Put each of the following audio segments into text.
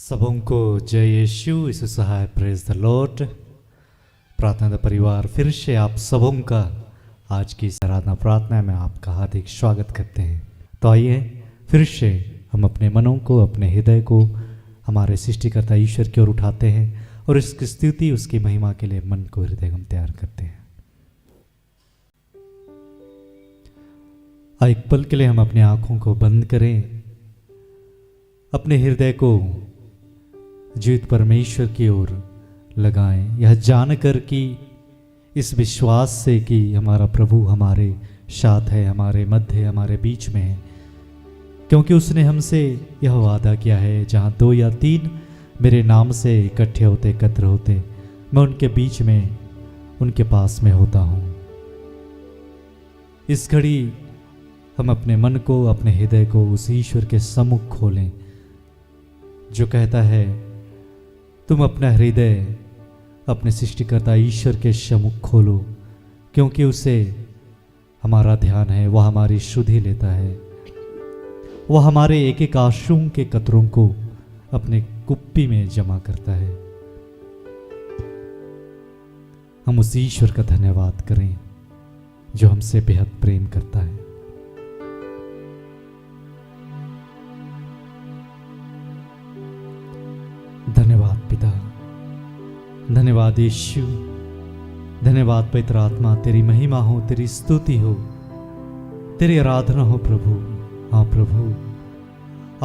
सबों को जय यीशु यीशु सहाय प्रेज द लॉर्ड। प्रार्थना का परिवार फिर से आप सबों का आज की इस आराधना प्रार्थना में आपका हार्दिक स्वागत करते हैं। तो आइए फिर से हम अपने मनों को, अपने हृदय को हमारे सृष्टिकर्ता ईश्वर की ओर उठाते हैं और इसकी स्तुति, उसकी महिमा के लिए मन को, हृदय को हम तैयार करते हैं। एक पल के लिए हम अपनी आंखों को बंद करें, अपने हृदय को जीवित परमेश्वर की ओर लगाएं, यह जानकर कि इस विश्वास से कि हमारा प्रभु हमारे साथ है, हमारे मध्य, हमारे बीच में है, क्योंकि उसने हमसे यह वादा किया है, जहाँ 2 या 3 मेरे नाम से इकट्ठे होते, एकत्र होते, मैं उनके बीच में, उनके पास में होता हूँ। इस घड़ी हम अपने मन को, अपने हृदय को उस ईश्वर के सम्मुख खोलें जो कहता है, तुम अपना हृदय अपने सृष्टिकर्ता ईश्वर के सम्मुख खोलो, क्योंकि उसे हमारा ध्यान है, वह हमारी शुद्धि लेता है, वह हमारे एक एक आंसू के कतरों को अपने कुप्पी में जमा करता है। हम उस ईश्वर का धन्यवाद करें जो हमसे बेहद प्रेम करता है। धन्यवाद पिता, धन्यवाद यीशु, धन्यवाद पवित्र आत्मा। तेरी महिमा हो, तेरी स्तुति हो, तेरी आराधना हो प्रभु। हाँ प्रभु,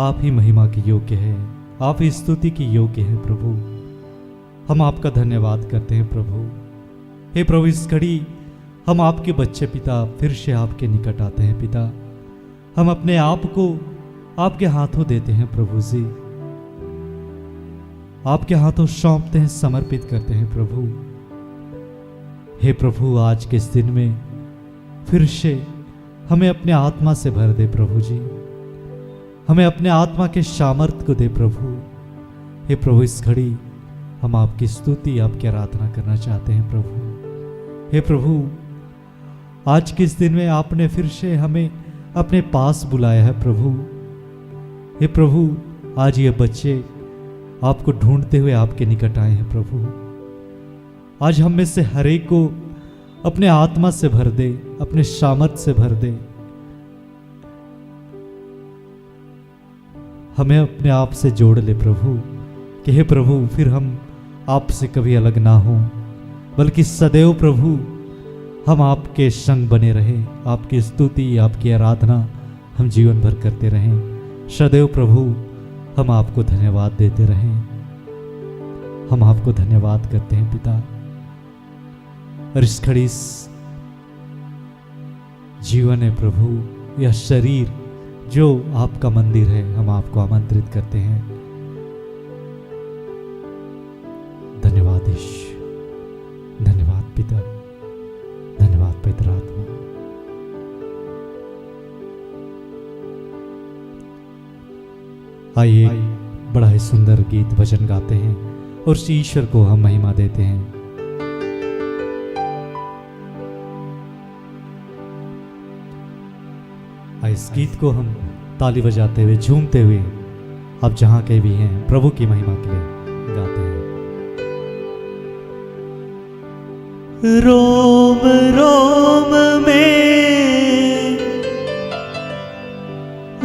आप ही महिमा के योग्य है, आप ही स्तुति की योग्य है प्रभु। हम आपका धन्यवाद करते हैं प्रभु। हे प्रभु, इस घड़ी हम आपके बच्चे पिता फिर से आपके निकट आते हैं पिता। हम अपने आप को आपके हाथों देते हैं प्रभु जी, आपके हाथों सौंपते हैं, समर्पित करते हैं प्रभु। हे प्रभु, आज के इस दिन में फिर से हमें अपने आत्मा से भर दे प्रभु जी, हमें अपने आत्मा के सामर्थ्य को दे प्रभु। हे प्रभु, इस घड़ी हम आपकी स्तुति, आपकी आराधना करना चाहते हैं प्रभु। हे प्रभु, आज के इस दिन में आपने फिर से हमें अपने पास बुलाया है प्रभु। हे प्रभु, आज ये बच्चे आपको ढूंढते हुए आपके निकट आए हैं प्रभु। आज हम में से हर एक को अपने आत्मा से भर दे, अपने सामर्थ्य से भर दे। हमें अपने आप से जोड़ ले प्रभु, कि हे प्रभु, फिर हम आपसे कभी अलग ना हो, बल्कि सदैव प्रभु हम आपके संग बने रहे, आपकी स्तुति, आपकी आराधना हम जीवन भर करते रहें। सदैव प्रभु हम आपको धन्यवाद देते रहें। हम आपको धन्यवाद करते हैं पिता। और इस घड़ी जीवन है प्रभु, यह शरीर जो आपका मंदिर है, हम आपको आमंत्रित करते हैं। धन्यवाद ईश्वर, धन्यवाद पिता, धन्यवाद पवित्र आत्मा। आइए बड़ा ही सुंदर गीत भजन गाते हैं और उस ईश्वर को हम महिमा देते हैं। इस गीत को हम ताली बजाते हुए, झूमते हुए, आप जहां कहीं भी हैं, प्रभु की महिमा के लिए गाते हैं। रोम रोम में,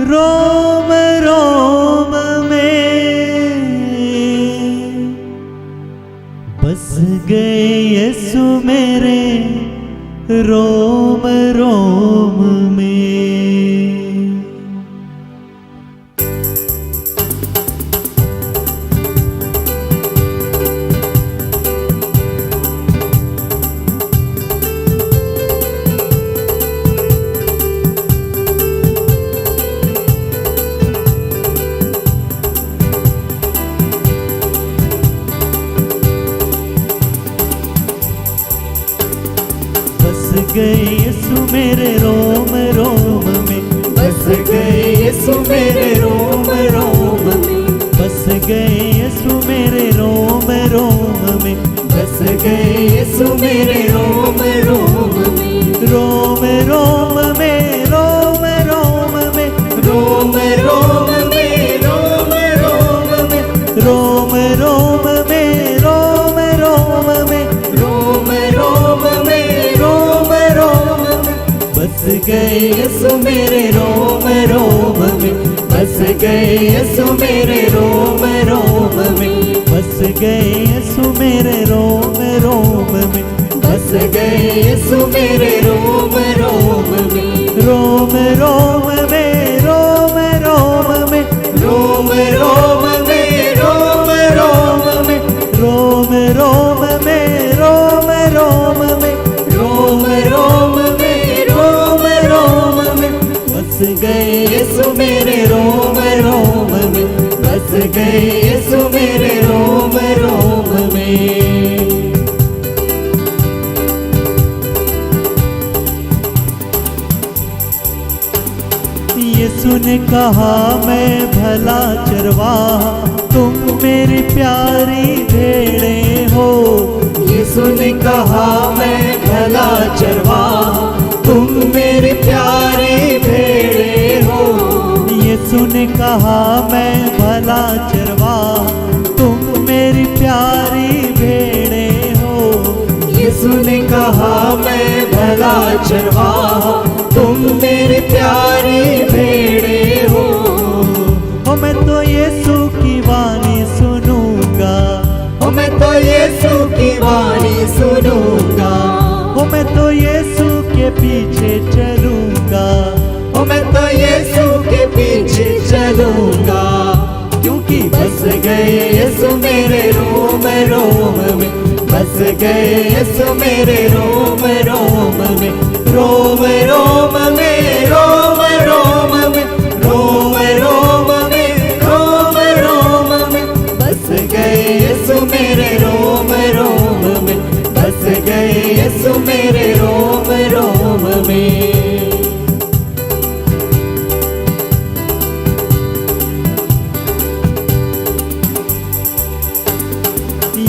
रोम रोम में बस गए यीशु मेरे, रोम रोम में। गए यीशु मेरे रोम रोम में, बस गए यीशु मेरे रोम रोम में, बस गए यीशु मेरे रोम रोम में, बस गए यीशु मेरे रोम रोम में। रोम रोम में, रोम रोम में, रोम रोम में, रोम रोम में, रोम रोम में, रोम रोम में, रोम रोम में, रोम रोम में बस गए यीशु मेरे रोम रोम में, बस गए यीशु मेरे रोम रोम में, बस गए यीशु मेरे रोम रोम में, बस गए यीशु मेरे रोम रोम में, रोम रोम में, रोम रोम में, रोम रोम में, रोम रोम में, रोम रोम में, रोम रोम में, रोम रोम में, रोम रोम में बस गए यीशु मेरे रोम रोम में, बस गए यीशु मेरे रोम रोम में। यीशु ने कहा मैं भला चरवाहा, तुम मेरी प्यारी भेड़ें हो। यीशु ने कहा मैं भला चरवाहा, तुम मेरी प्यारी भेड़ें हो। यीशु ने कहा मैं भला चरवाहा, तुम मेरी प्यारी भेड़ें हो। यीशु ने कहा मैं भला चरवाहा, तुम मेरी प्यारी भेड़ें हो। मैं तो यीशु की वाणी सुनूंगा, मैं तो यीशु की वाणी सुनूंगा, मैं तो यीशु के पीछे चलूंगा, मैं तो यीशु के पीछे चलूंगा, क्योंकि बस गए यीशु मेरे रोम रोम में, बस गए यीशु मेरे रोम रोम में, रोम रोम में, रोम रोम में, रोम रोम में, रोम रोम में बस गए यीशु मेरे रोम रोम में, बस गए यीशु मेरे रोम रोम में।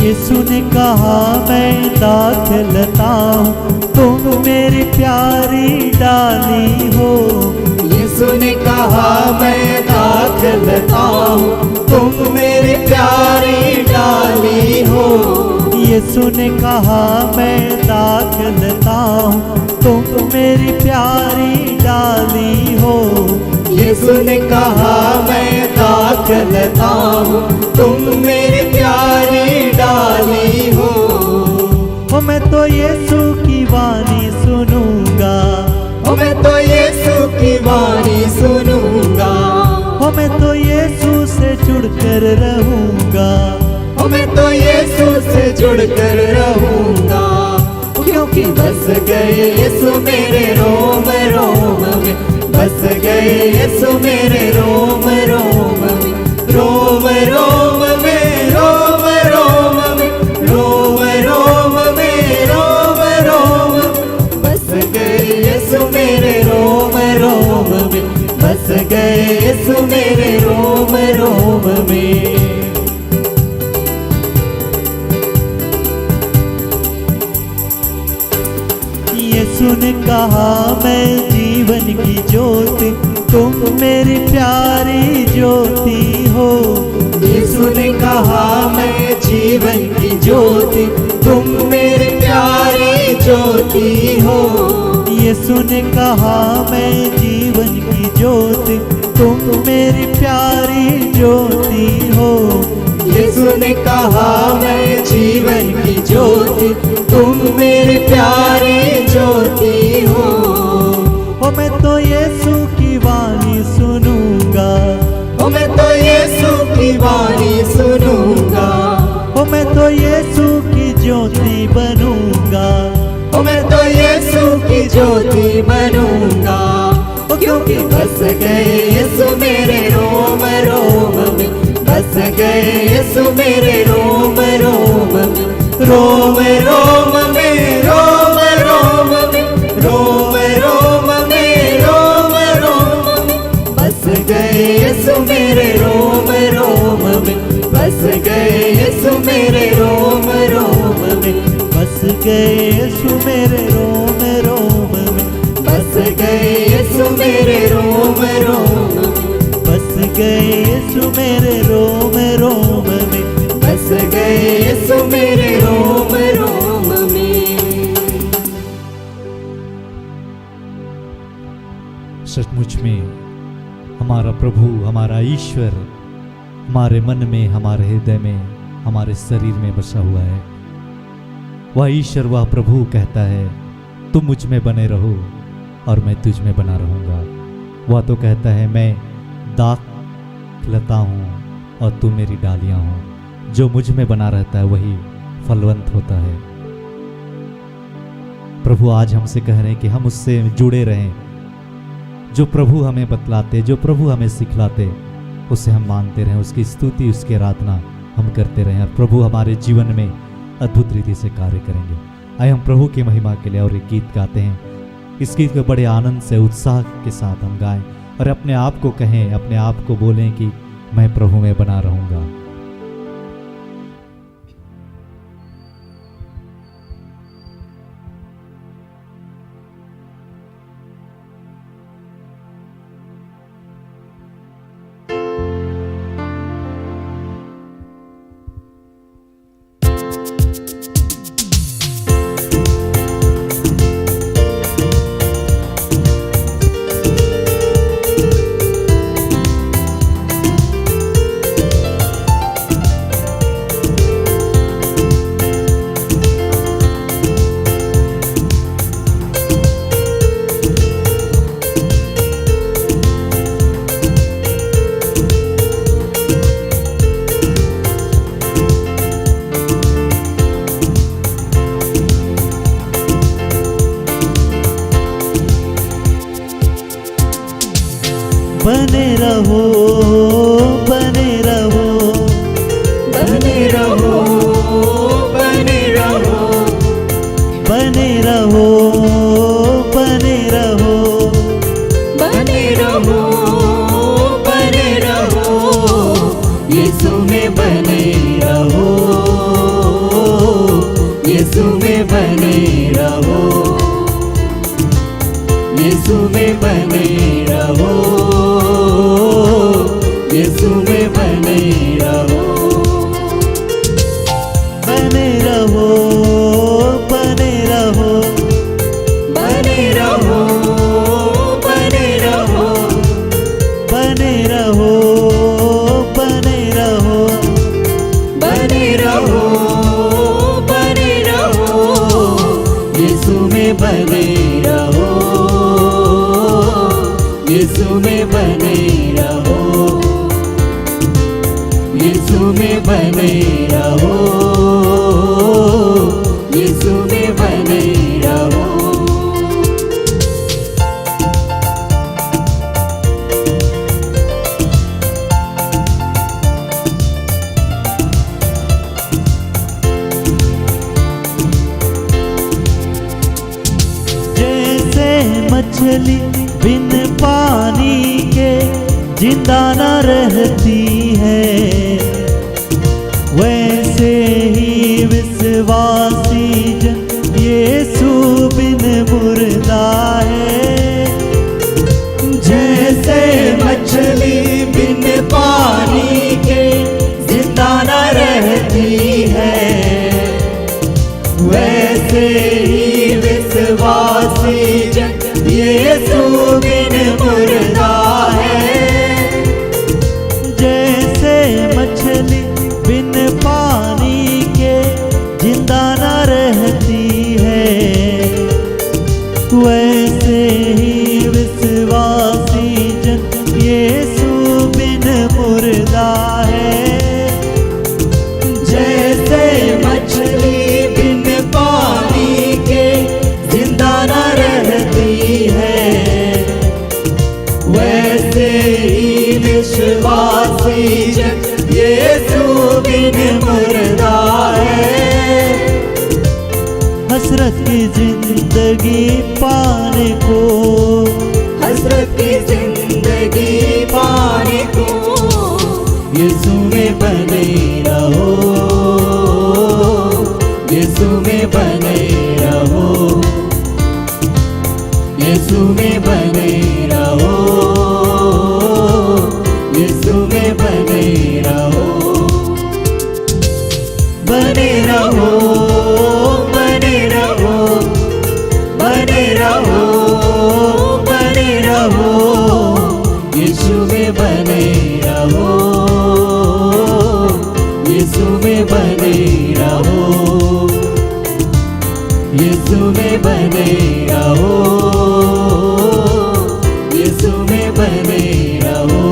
यीशु ने कहा मैं दाखलता हूँ, तुम मेरी प्यारी डाली हो। यीशु ने कहा मैं दाखलता हूँ, तुम मेरी प्यारी डाली हो। यीशु ने कहा मैं दाखलता हूँ, तुम मेरी प्यारी डाली हो। यीशु ने कहा मैं दाखलता हूँ, तुम मेरी प्यारी डाली हो। मैं तो यीशु की वाणी सुनूंगा, मैं तो यीशु की वाणी सुनूंगा, मैं तो यीशु से जुड़कर रहूंगा, मैं तो यीशु से जुड़कर रहूंगा, क्योंकि बस गए यीशु मेरे रोम रोम में, बस गए यीशु मेरे रोम रोम में, रोम रोम में, रोम रोम में, रोम रोम में, रोम रोम बस गए यीशु मेरे रोम रोम में, बस गए यीशु मेरे रोम रोम में। यीशु ने कहा मैं जीवन की ज्योति, तुम मेरी प्यारी ज्योति हो। यीशु ने कहा मैं जीवन की ज्योति, तुम मेरी प्यारी ज्योति हो। यीशु ने कहा मैं जीवन की ज्योति, तुम मेरी प्यारी ज्योति हो। यीशु ने कहा मैं जीवन की ज्योति, तुम मेरी प्यारी ज्योति हो। मैं तो यीशु की वाणी सुनूंगा, मैं तो यीशु की वाणी सुनूंगा, मैं तो यीशु की ज्योति बनूंगा, मैं तो यीशु की ज्योति बनूंगा, क्योंकि बस गए यीशु मेरे रोम रोम में, बस गए यीशु मेरे रोम रोम में, रोम रोम में, रोम रोम में, रोम रोम में, रोम रोम में बस गए यीशु मेरे रोम रोम में, बस गए यीशु मेरे रोम रोम में, बस गए यीशु मेरे रोम रोम में, बस गए यीशु मेरे रोम रोम में, बस गए यीशु मेरे रोम रोम में। यीशु मेरे रोम रोम में। सचमुच में हमारा प्रभु, हमारा ईश्वर हमारे मन में, हमारे हृदय में, हमारे शरीर में बसा हुआ है। वह ईश्वर, वह प्रभु कहता है तुम मुझ में बने रहो और मैं तुझ में बना रहूँगा। वह तो कहता है मैं दाख लता हूँ और तू मेरी डालियाँ हो। जो मुझ में बना रहता है वही फलवंत होता है। प्रभु आज हमसे कह रहे हैं कि हम उससे जुड़े रहें। जो प्रभु हमें बतलाते, जो प्रभु हमें सिखलाते, उसे हम मानते रहें, उसकी स्तुति, उसकी आराधना हम करते रहें और प्रभु हमारे जीवन में अद्भुत रीति से कार्य करेंगे। आइए हम प्रभु की महिमा के लिए और एक गीत गाते हैं। इस गीत को बड़े आनंद से, उत्साह के साथ हम गाएं और अपने आप को कहें, अपने आप को बोलें कि मैं प्रभु में बना रहूंगा। बने रहो, बने रहो, बने रहो, बने रहो, बने रहो, बने रहो, बने रहो, बने रहो, यीशु में बने रहो, यीशु में बने रहो, यीशु में बने रहो, यीशु में बने रहो, बने रहो, बने रहो, बने रहो, बने रहो, बने रहो, बने रहो, बने रहो, बने रहो, यीशु में बने रहो, यीशु में बने रहो, यीशु में बने रहो, यीशु में बने रहो। जैसे मछली बिन पानी के जिंदा न रहती है, वैसे ही विश्वासी जन यीशु बिन मुर्दा है। जैसे मछली बिन पानी के जिंदा न रहती है, वैसे ही विश्वासी जन यीशु बिन मुर्दा है। जैसे मछली बिन पानी के जिंदा न रहती है, वैसे ही विश्वासी जन यीशु बिन मुर्दा है। जैसे मछली बिन पानी के जिंदा न रहती है, वैसे ही विश्वासी जन यीशु बिन मुर्दा है। हसरत की जिंदगी पाने को, हसरत की जिंदगी पाने को, यीशु में बने रहो, यीशु में बने रहो, यीशु में बने रहो, यीशु में बने रहो, बने रहो, बने रहो, बने रहो, बने रहो, यीशु में बने रहो, यीशु में बने रहो, यीशु में बने रहो, यीशु में बने रहो।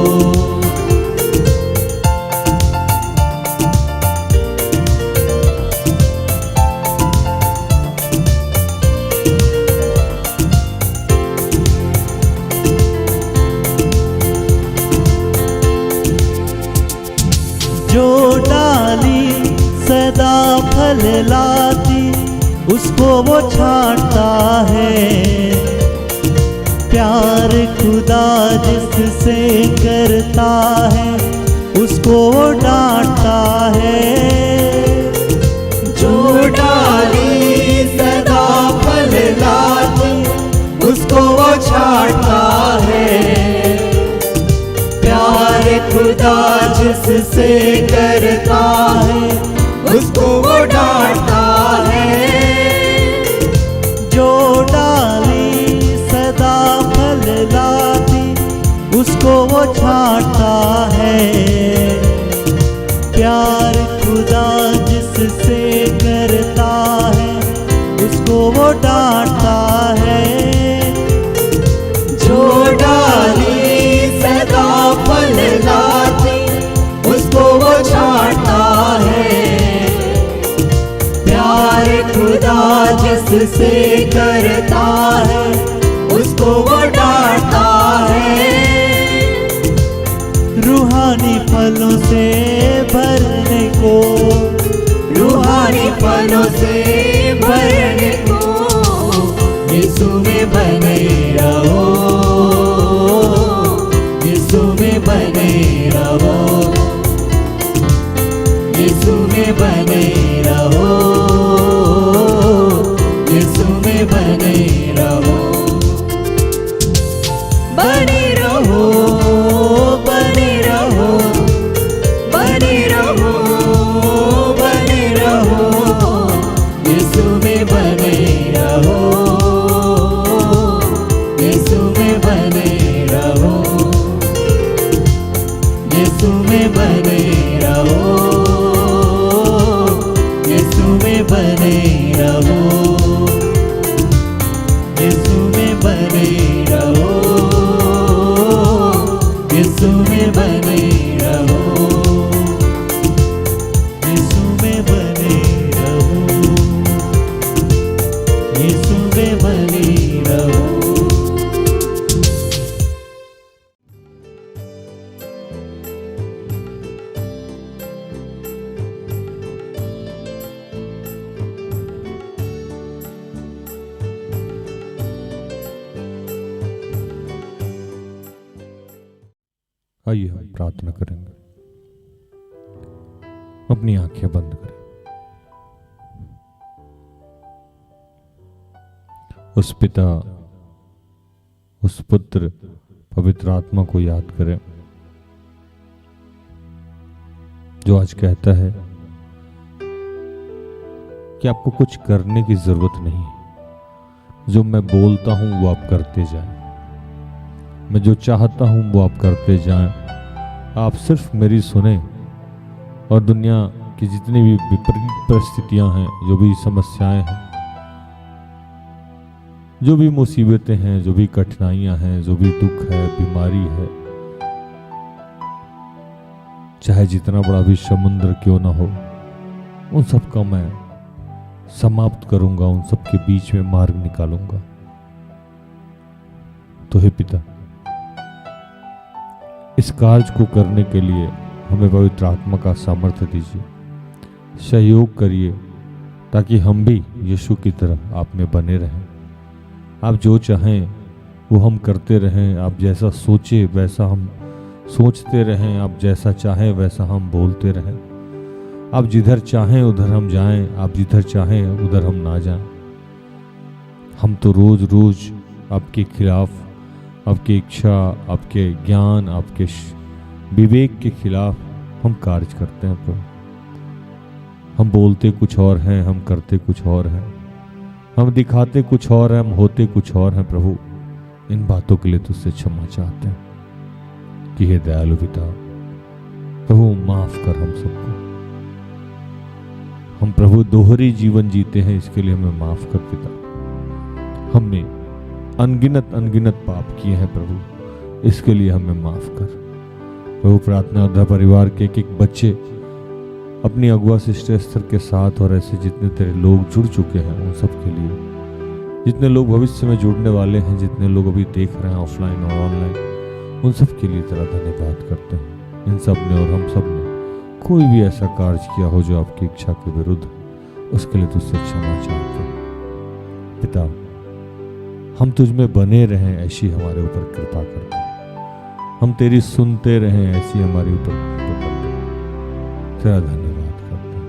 जो डाली सदा फल लाती उसको वो छांटता है, प्यार खुदा जिससे करता है उसको वो डांटता है। जो डाली सदा फल लाती उसको वो छांटता है, प्यार खुदा जिससे करता है उसको वो डांटता है। जो डाली सदा फल लाती उसको वो छांटता है, प्यार खुदा जिससे करता है उसको वो डांटता है। जो डाली सदा फल लाती उसको वो छांटता है, प्यार खुदा जिससे करता है उसको वो डांटता है। रूहानी फलों से भरने को, रूहानी फलों से भरने को, यीशु में बने रहो, यीशु में बने रहो, यीशु में बने रहो, यीशु में बने रहो। बने रहो, बने रहो, बने रहो, बने रहो, यीशु में बने रहो, यीशु में बने रहो, यीशु में बने रहो, यीशु में बने रहो, यीशु में बने रहो, यीशु में बने रहो, यीशु में बने रहो, यीशु में बने रहो। आइए हम प्रार्थना करेंगे। अपनी आंखें बंद करें। उस पिता, उस पुत्र, पवित्र आत्मा को याद करें जो आज कहता है कि आपको कुछ करने की जरूरत नहीं है। जो मैं बोलता हूं वो आप करते जाएं, मैं जो चाहता हूं वो आप करते जाएं। आप सिर्फ मेरी सुने और दुनिया की जितनी भी विपरीत परिस्थितियां हैं, जो भी समस्याएं हैं, जो भी मुसीबतें हैं, जो भी कठिनाइयां हैं, जो भी दुख है, बीमारी है, चाहे जितना बड़ा भी समुद्र क्यों ना हो, उन सब का मैं समाप्त करूंगा, उन सब के बीच में मार्ग निकालूंगा। तो हे पिता, इस कार्य को करने के लिए हमें पवित्र आत्मा का सामर्थ्य दीजिए, सहयोग करिए ताकि हम भी यीशु की तरह आप में बने रहें। आप जो चाहें वो हम करते रहें, आप जैसा सोचे वैसा हम सोचते रहें, आप जैसा चाहें वैसा हम बोलते रहें। आप जिधर चाहें उधर हम जाएं, आप जिधर चाहें उधर हम ना जाएं। हम तो रोज रोज आपके खिलाफ, आपकी इच्छा, आपके ज्ञान, आपके विवेक के खिलाफ हम कार्य करते हैं प्रभु। हम बोलते कुछ और हैं, हम करते कुछ और हैं, हम दिखाते कुछ और हैं, हम होते कुछ और हैं। प्रभु इन बातों के लिए तुझसे क्षमा चाहते हैं कि हे दयालु पिता, प्रभु माफ कर हम सबको। हम प्रभु दोहरी जीवन जीते हैं, इसके लिए हमें माफ कर पिता। हमने अनगिनत पाप किए हैं प्रभु, इसके लिए हमें माफ कर। प्रभु प्रार्थना उद्धार परिवार के एक बच्चे अपनी अगुआ सिस्टर एस्थर के साथ और ऐसे जितने तेरे लोग जुड़ चुके हैं उन सब के लिए, जितने लोग भविष्य में जुड़ने वाले हैं, जितने लोग अभी देख रहे हैं ऑफलाइन और ऑनलाइन, उन सब के लिए तेरा धन्यवाद करते हैं। इन सब ने और हम सब ने कोई भी ऐसा कार्य किया हो जो आपकी इच्छा के विरुद्ध, उसके लिए तुझसे क्षमा चाहते हैं पिता। हम तुझ में बने रहें ऐसी हमारे ऊपर कृपा कर दे, हम तेरी सुनते रहें ऐसी हमारे ऊपर कृपा कर दे। तेरा धन्यवाद करते हैं।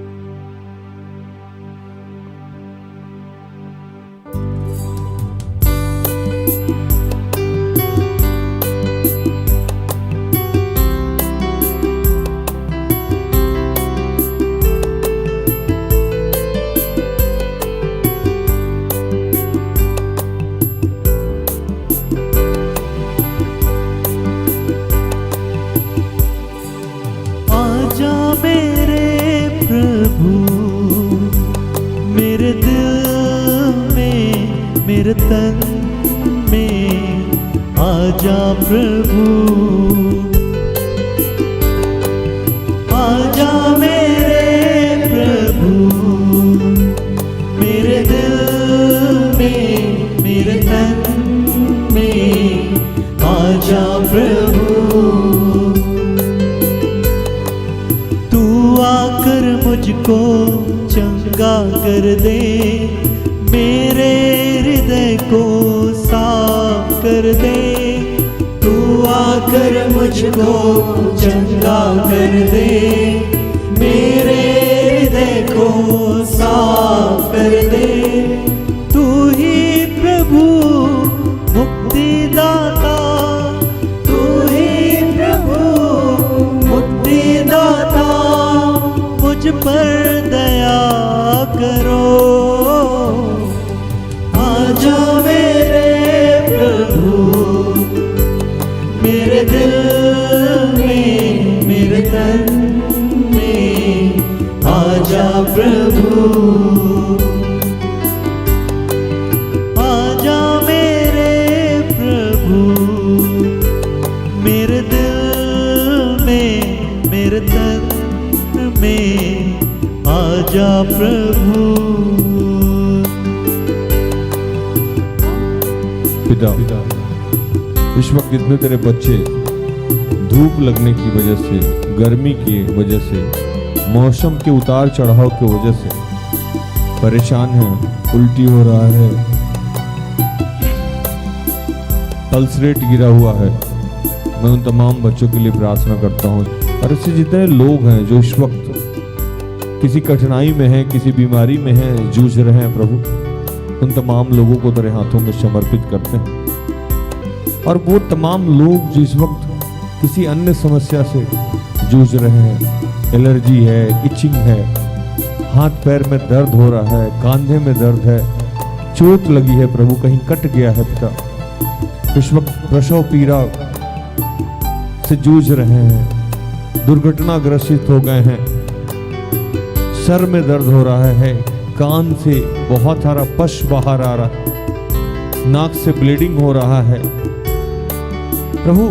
आजा मेरे प्रभु, मेरे दिल में, मेरे तन में, आजा प्रभु। आजा मेरे प्रभु, मेरे दिल में, मेरे तन में, आजा प्रभु। आकर मुझको चंगा कर दे, मेरे हृदय को साफ कर दे। तू आकर मुझको चंगा कर दे, मेरे हृदय को साफ कर दे। तू ही प्रभु मुक्तिदाता, तू ही प्रभु मुक्तिदाता, मुझ पर दया करो। आजा मेरे प्रभु, मेरे दिल में, मेरे तन में, आजा प्रभु। आजा मेरे प्रभु, मेरे दिल में, मेरे तन में, आजा प्रभु। पिता, इस वक्त जितने तेरे बच्चे धूप लगने की वजह से, गर्मी की वजह से, मौसम के उतार चढ़ाव की वजह से परेशान हैं, उल्टी हो रहा है, पल्स रेट गिरा हुआ है, मैं उन तमाम बच्चों के लिए प्रार्थना करता हूँ। और ऐसे जितने लोग हैं जो इस वक्त किसी कठिनाई में हैं, किसी बीमारी में हैं, जूझ रहे हैं प्रभु, उन तमाम लोगों को तेरे हाथों में समर्पित करते हैं। और वो तमाम लोग जो इस वक्त किसी अन्य समस्या से जूझ रहे हैं, एलर्जी है, इचिंग है, हाथ पैर में दर्द हो रहा है, कांधे में दर्द है, चोट लगी है प्रभु, कहीं कट गया है पिता, इस वक्त प्रसव पीड़ा से जूझ रहे हैं, दुर्घटना ग्रसित हो गए हैं, सर में दर्द हो रहा है, कान से बहुत सारा पश बाहर आ रहा है, नाक से ब्लीडिंग हो रहा है प्रभु,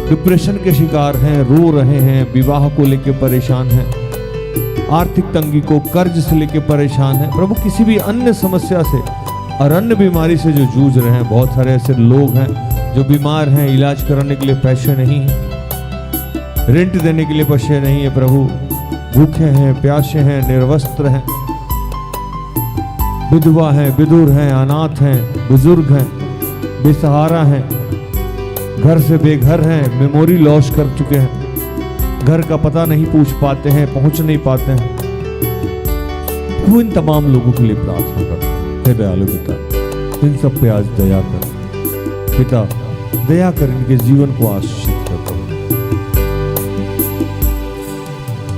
डिप्रेशन के शिकार हैं, रो रहे हैं, विवाह को लेकर परेशान हैं, आर्थिक तंगी को, कर्ज से लेकर परेशान हैं प्रभु, किसी भी अन्य समस्या से और अन्य बीमारी से जो जूझ रहे हैं। बहुत सारे ऐसे लोग हैं जो बीमार हैं, इलाज कराने के लिए पैसे नहीं है, रेंट देने के लिए पैसे नहीं है प्रभु, भूखे हैं, प्यासे हैं, निर्वस्त्र हैं, विधवा हैं, विधुर हैं, अनाथ हैं, बुजुर्ग हैं, बेसहारा हैं, घर से बेघर हैं, मेमोरी लॉस कर चुके हैं, घर का पता नहीं पूछ पाते हैं, पहुंच नहीं पाते हैं। वो इन तमाम लोगों के लिए प्रार्थना करते हैं। हे दयालु पिता, इन सब पे आज दया कर पिता, दया कर, इनके जीवन को आशीषित कर।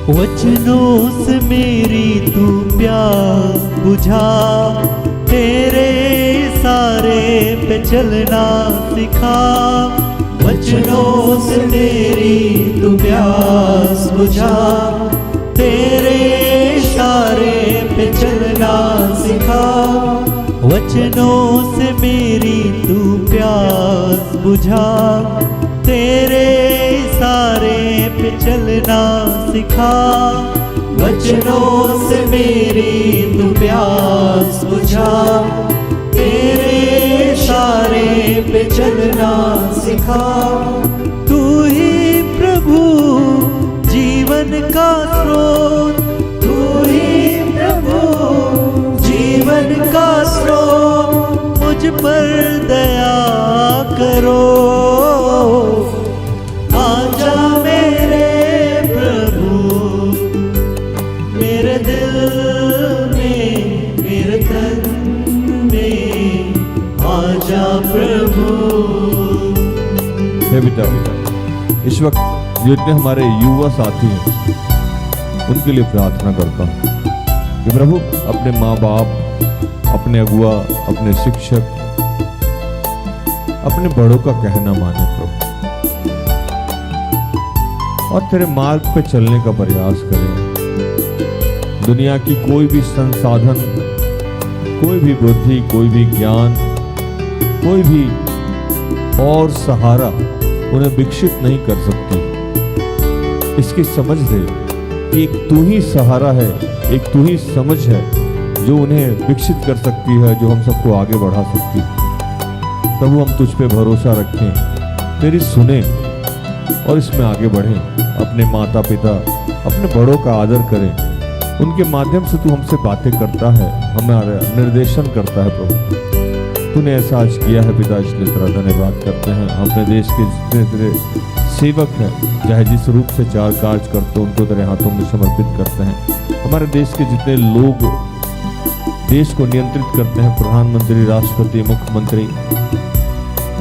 वचनों से मेरी तू प्यास बुझा, तेरे सारे पे चलना सिखा। वचनों से मेरी तू प्यास बुझा, तेरे सारे पे चलना सिखा। वचनों से मेरी तू प्यास बुझा, तेरे सारे पे चलना सिखा। वचनों से मेरी तू प्यास बुझा, तेरे सारे पे चलना सिखा। तू ही प्रभु जीवन का स्रोत, तू ही प्रभु जीवन का स्रोत। मुझ पर दया करो, आजा मेरे प्रभु, मेरे दिल में, मेरे तन में आजा प्रभु। हे पिता, इस वक्त जितने हमारे युवा साथी हैं उनके लिए प्रार्थना करता हूँ कि प्रभु अपने माँ बाप, अपने अगुआ, अपने शिक्षक, अपने बड़ों का कहना माने प्रभु, और तेरे मार्ग पे चलने का प्रयास करें। दुनिया की कोई भी संसाधन, कोई भी बुद्धि, कोई भी ज्ञान, कोई भी और सहारा उन्हें विकसित नहीं कर सकती। इसकी समझ दे कि एक तू ही सहारा है, एक तू ही समझ है जो उन्हें विकसित कर सकती है, जो हम सबको आगे बढ़ा सकती है। प्रभु हम तुझ पे भरोसा रखें, तेरी सुने और इसमें आगे बढ़ें। अपने माता पिता, अपने बड़ों का आदर करें। उनके माध्यम से तू हमसे बातें करता है, हमारा निर्देशन करता है। प्रभु तूने ऐसा आज किया है पिता, इसलिए तेरा धन्यवाद करते हैं। अपने देश के जितने तेरे सेवक हैं, चाहे जिस रूप से चार कार्य करते हैं, उनको तेरे हाथों में समर्पित करते हैं। हमारे देश के जितने लोग देश को नियंत्रित करते हैं, प्रधानमंत्री, राष्ट्रपति, मुख्यमंत्री,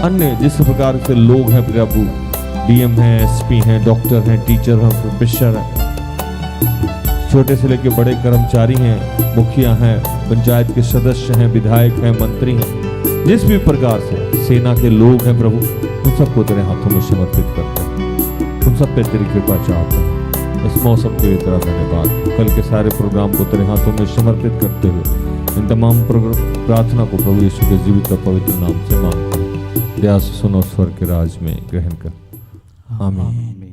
अन्य जिस प्रकार के लोग हैं प्रभु, डीएम हैं, एसपी हैं, डॉक्टर हैं, टीचर हैं, प्रोफेसर हैं, छोटे से लेकर बड़े कर्मचारी हैं, मुखिया हैं, पंचायत के सदस्य हैं, विधायक हैं, मंत्री हैं, जिस भी प्रकार से सेना के लोग हैं प्रभु, उन सबको तेरे हाथों में समर्पित करते हैं। उन सब पे तेरी कृपा चाहते हैं। इस मौसम के लिए तेरा धन्यवाद। कल के सारे प्रोग्राम को तेरे हाथों में समर्पित करते हुए इन तमाम प्रार्थना को प्रभु यीशु के जीवित और पवित्र नाम से मांगते हैं। दया से सुनो, स्वर्ग के राज में ग्रहण कर। आमीन।